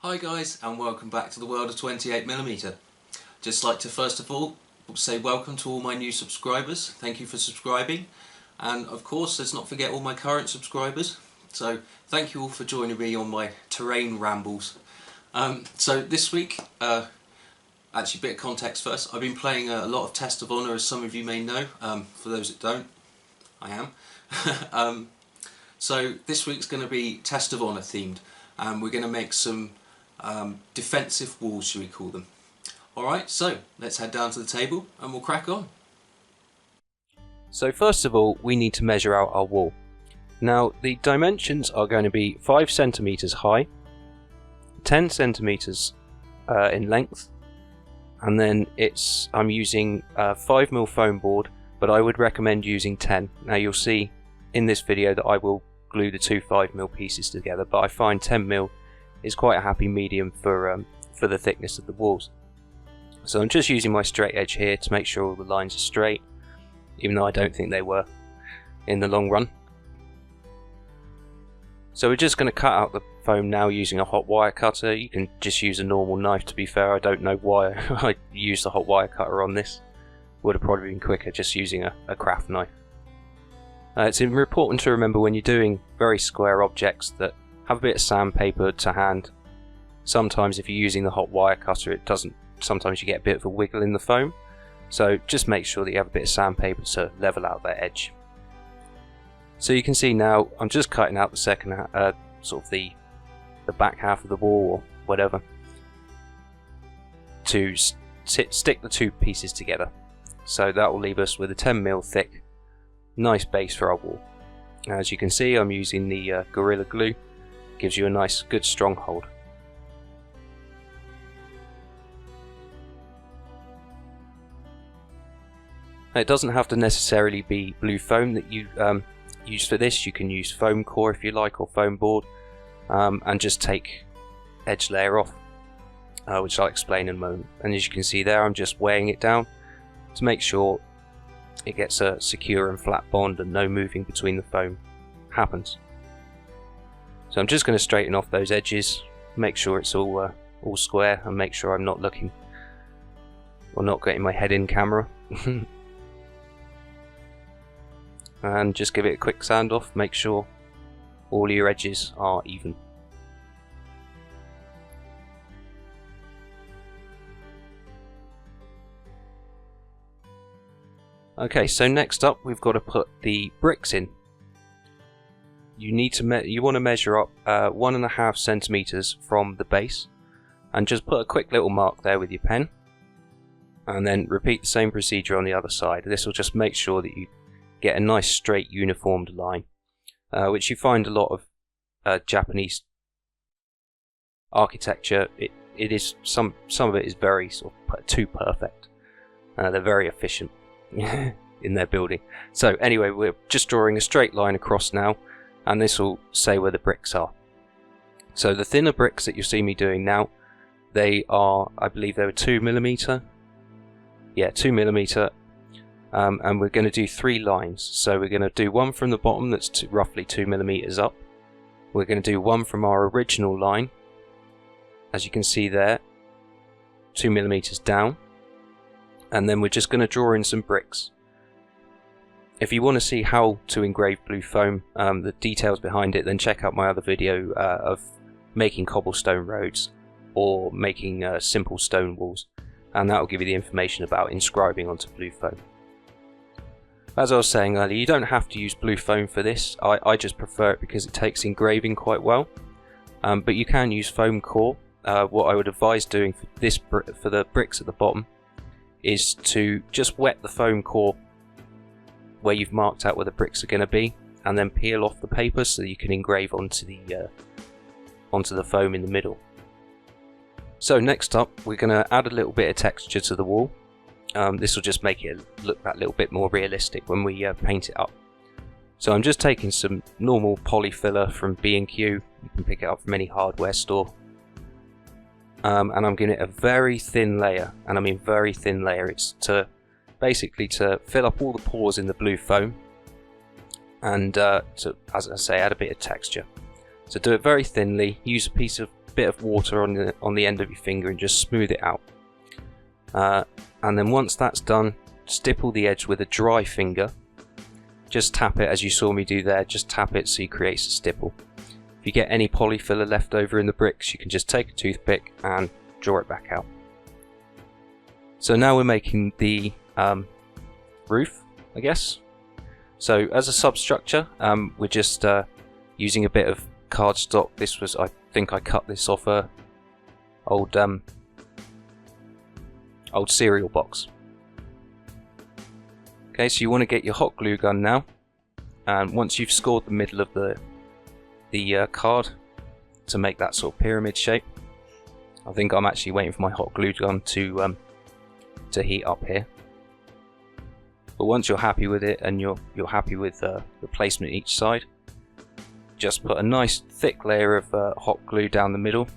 Hi guys, and welcome back to the world of 28mm. Just like to first of all say welcome to all my new subscribers. Thank you for subscribing, and of course let's not forget all my current subscribers. So thank you all for joining me on my terrain rambles. So this week, actually a bit of context first, I've been playing a lot of Test of Honor, as some of you may know. For those that don't, I am. So this week's going to be Test of Honor themed, and we're going to make some defensive walls, should we call them. Alright, so let's head down to the table and we'll crack on. So first of all, we need to measure out our wall. Now the dimensions are going to be 5 centimeters high, 10 centimeters in length, and then I'm using 5mm foam board, but I would recommend using 10. Now you'll see in this video that I will glue the two 5mm pieces together, but I find 10mm is quite a happy medium for the thickness of the walls. So I'm just using my straight edge here to make sure all the lines are straight, even though I don't think they were in the long run. So we're just going to cut out the foam now using a hot wire cutter. You can just use a normal knife, to be fair. I don't know why I used a hot wire cutter on this. Would have probably been quicker just using a craft knife. It's important to remember when you're doing very square objects that have a bit of sandpaper to hand. Sometimes if you're using the hot wire cutter, sometimes you get a bit of a wiggle in the foam. So just make sure that you have a bit of sandpaper to level out that edge. So you can see now I'm just cutting out the second, sort of the back half of the wall or whatever, to stick the two pieces together. So that will leave us with a 10mm thick, nice base for our wall. As you can see, I'm using the Gorilla Glue. Gives you a nice, good, strong hold. It doesn't have to necessarily be blue foam that you use for this. You can use foam core if you like, or foam board, and just take edge layer off, which I'll explain in a moment. And as you can see there, I'm just weighing it down to make sure it gets a secure and flat bond and no moving between the foam happens. So I'm just going to straighten off those edges, make sure it's all square, and make sure I'm not looking or not getting my head in camera. And just give it a quick sand off, make sure all your edges are even. Okay, so next up we've got to put the bricks in. You want to measure up 1.5 centimeters from the base, and just put a quick little mark there with your pen, and then repeat the same procedure on the other side. This will just make sure that you get a nice straight uniformed line, which you find a lot of Japanese architecture. It is some of it is very sort of too perfect. They're very efficient in their building. So anyway, we're just drawing a straight line across now, and this will say where the bricks are. So the thinner bricks that you see me doing now, they are, I believe they were 2mm. Yeah, 2mm. And we're going to do 3 lines. So we're going to do one from the bottom that's roughly 2mm up. We're going to do one from our original line, as you can see there, 2mm down. And then we're just going to draw in some bricks. If you want to see how to engrave blue foam, the details behind it, then check out my other video of making cobblestone roads or making simple stone walls, and that will give you the information about inscribing onto blue foam. As I was saying earlier, you don't have to use blue foam for this. I just prefer it because it takes engraving quite well, but you can use foam core. What I would advise doing for the bricks at the bottom is to just wet the foam core where you've marked out where the bricks are going to be, and then peel off the paper so you can engrave onto the foam in the middle. So next up, we're going to add a little bit of texture to the wall. This will just make it look that little bit more realistic when we paint it up. So I'm just taking some normal poly filler from B&Q. You can pick it up from any hardware store. And I'm giving it a very thin layer, and I mean very thin layer. It's basically to fill up all the pores in the blue foam, and to, as I say, add a bit of texture. So do it very thinly. Use a piece of bit of water on the end of your finger and just smooth it out. And then once that's done, stipple the edge with a dry finger. Just tap it as you saw me do there, just tap it so you create a stipple. If you get any polyfiller left over in the bricks, you can just take a toothpick and draw it back out. So now we're making the roof, I guess. So as a substructure, we're just using a bit of cardstock. This was, I think I cut this off a old cereal box. Okay, so you want to get your hot glue gun now, and once you've scored the middle of the card to make that sort of pyramid shape. I think I'm actually waiting for my hot glue gun to heat up here. But once you're happy with it and you're happy with the placement each side, just put a nice thick layer of hot glue down the middle.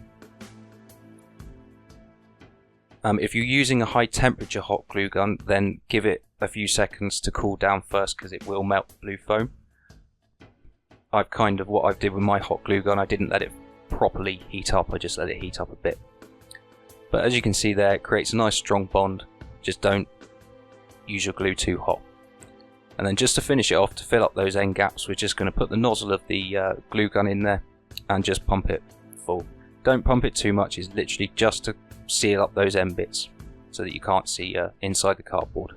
If you're using a high temperature hot glue gun, then give it a few seconds to cool down first, because it will melt the blue foam. I've kind of, what I did with my hot glue gun, I didn't let it properly heat up, I just let it heat up a bit. But as you can see there, it creates a nice strong bond. Just don't use your glue too hot. And then just to finish it off, to fill up those end gaps, we're just going to put the nozzle of the glue gun in there and just pump it full. Don't pump it too much, it's literally just to seal up those end bits so that you can't see inside the cardboard.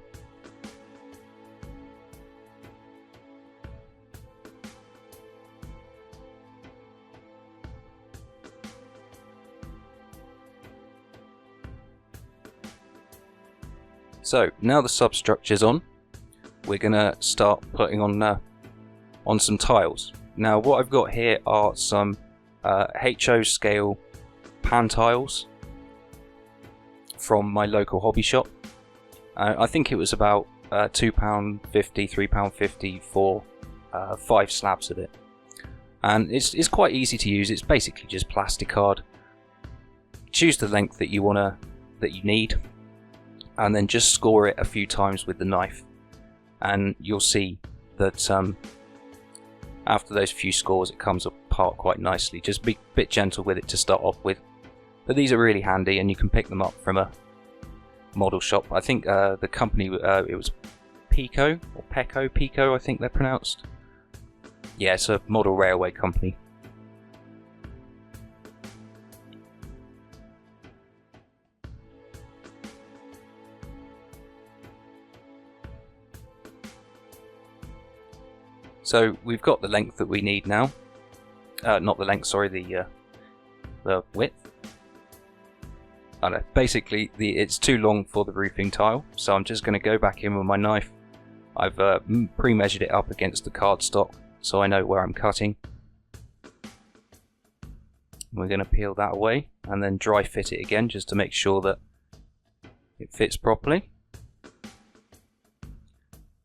So now the substructure's on, we're going to start putting on some tiles. Now what I've got here are some HO scale pan tiles from my local hobby shop. I think it was about £2.50, £3.50 for 5 slabs of it. And it's quite easy to use. It's basically just plastic card. Choose the length that you need, and then just score it a few times with the knife, and you'll see that after those few scores it comes apart quite nicely. Just be a bit gentle with it to start off with, but these are really handy and you can pick them up from a model shop. I think the company, it was Pico or Pico I think they're pronounced. Yeah, it's a model railway company. So we've got the length that we need now. Not the length, sorry, the width. I don't know, basically it's too long for the roofing tile, so I'm just going to go back in with my knife. I've pre-measured it up against the cardstock so I know where I'm cutting. We're going to peel that away and then dry fit it again just to make sure that it fits properly.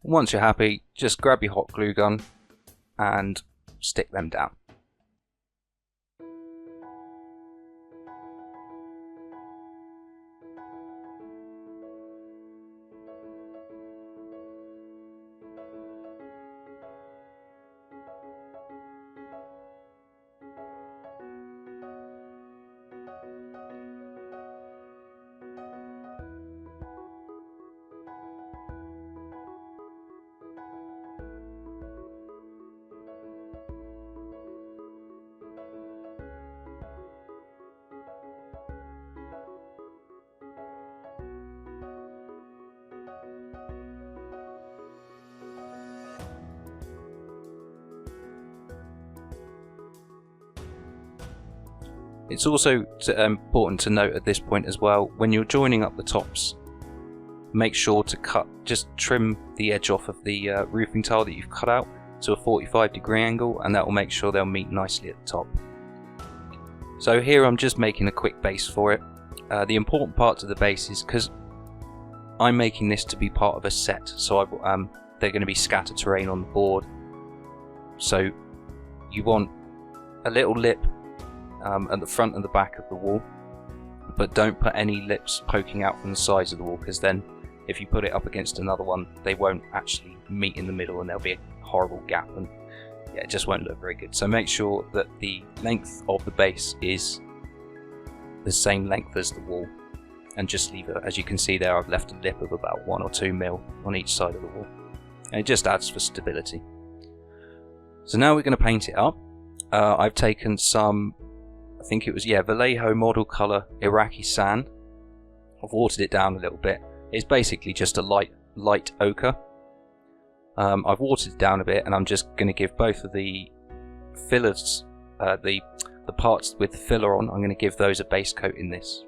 Once you're happy, just grab your hot glue gun and stick them down. It's also important to note at this point as well, when you're joining up the tops, make sure to just trim the edge off of the roofing tile that you've cut out to a 45-degree angle, and that will make sure they'll meet nicely at the top. So here I'm just making a quick base for it. The important part to the base is because I'm making this to be part of a set, so they're going to be scattered terrain on the board. So you want a little lip at the front and the back of the wall, but don't put any lips poking out from the sides of the wall, because then if you put it up against another one they won't actually meet in the middle and there'll be a horrible gap, and yeah, it just won't look very good. So make sure that the length of the base is the same length as the wall, and just leave it. As you can see there, I've left a lip of about 1 or 2 mil on each side of the wall, and it just adds for stability. So now we're going to paint it up. I've taken some, I think it was, Vallejo model colour Iraqi sand. I've watered it down a little bit. It's basically just a light ochre. I've watered it down a bit, and I'm just going to give both of the fillers, the parts with the filler on, I'm going to give those a base coat in this.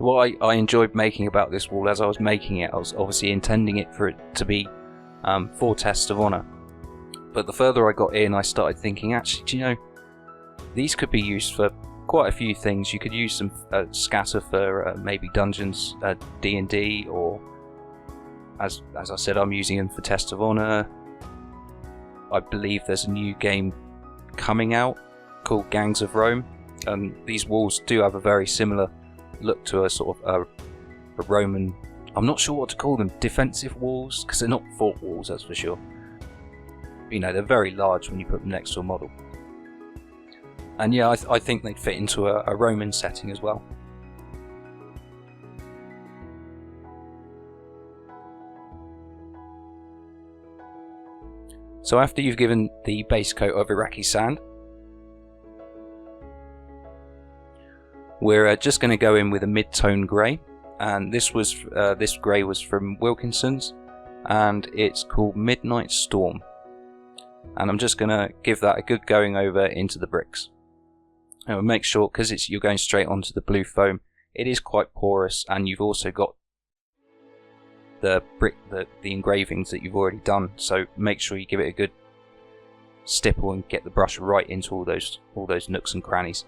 What I enjoyed making about this wall, as I was making it, I was obviously intending it for it to be 4 tests of honour. But the further I got in, I started thinking, actually, do you know, these could be used for quite a few things. You could use some scatter for maybe dungeons, D&D, or as I said, I'm using them for tests of honour. I believe there's a new game coming out called Gangs of Rome, and these walls do have a very similar look to a sort of a Roman, I'm not sure what to call them, defensive walls, because they're not fort walls, that's for sure. You know, they're very large when you put them next to a model. And yeah, I think they'd fit into a Roman setting as well. So after you've given the base coat of Iraqi sand, we're just going to go in with a mid-tone grey, and this grey was from Wilkinson's, and it's called Midnight Storm. And I'm just going to give that a good going over into the bricks. And make sure, because you're going straight onto the blue foam, it is quite porous, and you've also got the engravings that you've already done. So make sure you give it a good stipple and get the brush right into all those nooks and crannies.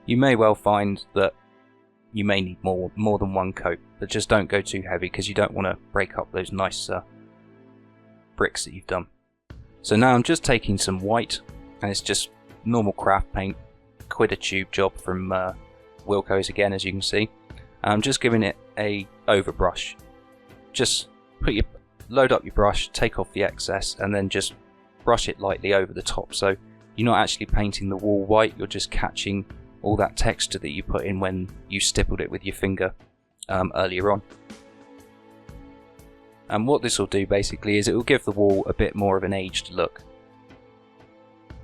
You may well find that you may need more than one coat, but just don't go too heavy because you don't want to break up those nice bricks that you've done. So now I'm just taking some white, and it's just normal craft paint, Quitter tube job from Wilco's again, as you can see. And I'm just giving it a overbrush. Just load up your brush, take off the excess, and then just brush it lightly over the top. So you're not actually painting the wall white, you're just catching all that texture that you put in when you stippled it with your finger earlier on. And what this will do basically is it will give the wall a bit more of an aged look.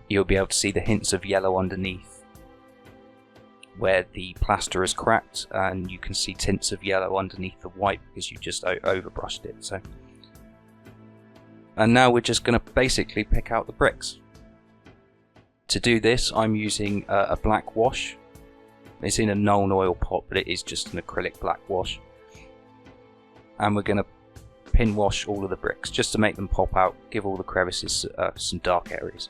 You'll be able to see the hints of yellow underneath where the plaster is cracked, and you can see tints of yellow underneath the white because you just overbrushed it. So, and now we're just going to basically pick out the bricks. To do this, I'm using a black wash. It's in a Nuln oil pot, but it is just an acrylic black wash. And we're going to pin wash all of the bricks just to make them pop out, give all the crevices some dark areas.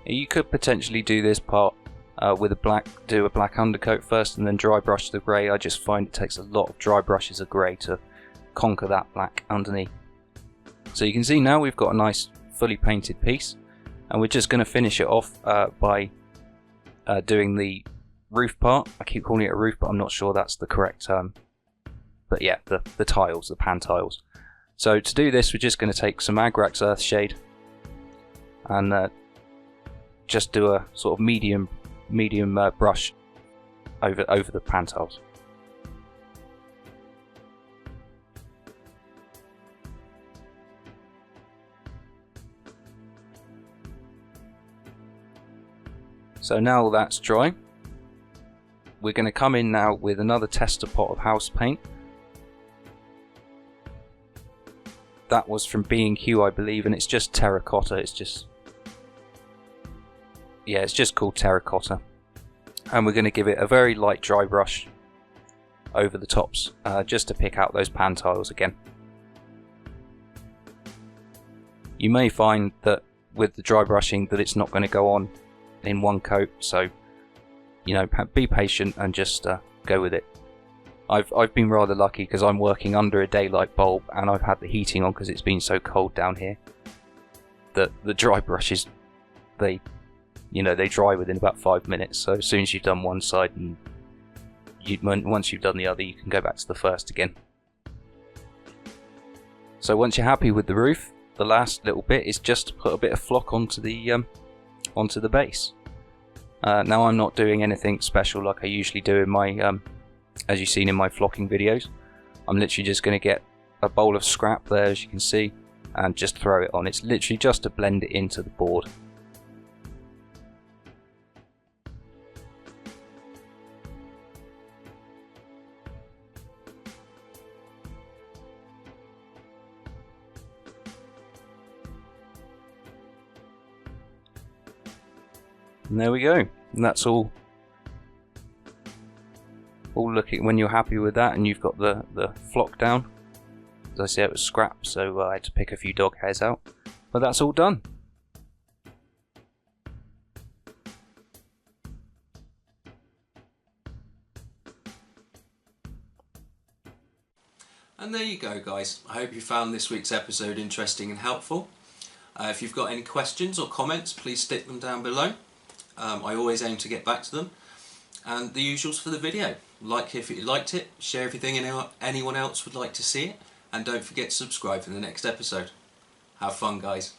You could potentially do this part with do a black undercoat first and then dry brush the grey. I just find it takes a lot of dry brushes of grey to conquer that black underneath. So you can see now we've got a nice fully painted piece, and we're just going to finish it off by doing the roof part. I keep calling it a roof, but I'm not sure that's the correct term. But yeah, the tiles, the pan tiles. So to do this, we're just going to take some Agrax Earthshade and just do a sort of medium brush over the pan tiles. So now all that's dry, we're going to come in now with another tester pot of house paint. That was from B&Q, I believe, and it's just terracotta. It's just called terracotta. And we're going to give it a very light dry brush over the tops, just to pick out those pan tiles again. You may find that with the dry brushing that it's not going to go on in one coat, so you know, be patient and just go with it. I've been rather lucky because I'm working under a daylight bulb and I've had the heating on because it's been so cold down here that the dry brushes, they dry within about 5 minutes. So as soon as you've done one side and once you've done the other, you can go back to the first again. So once you're happy with the roof, the last little bit is just to put a bit of flock onto the base. Now I'm not doing anything special like I usually do in my as you've seen in my flocking videos. I'm literally just going to get a bowl of scrap there, as you can see, and just throw it on. It's literally just to blend it into the board. And there we go. And that's all looking, when you're happy with that and you've got the flock down. As I said, it was scrap, so I had to pick a few dog hairs out. But that's all done. And there you go, guys. I hope you found this week's episode interesting and helpful. If you've got any questions or comments, please stick them down below. I always aim to get back to them. And the usuals for the video. Like if you liked it, share everything anyone else would like to see it, and don't forget to subscribe for the next episode. Have fun, guys.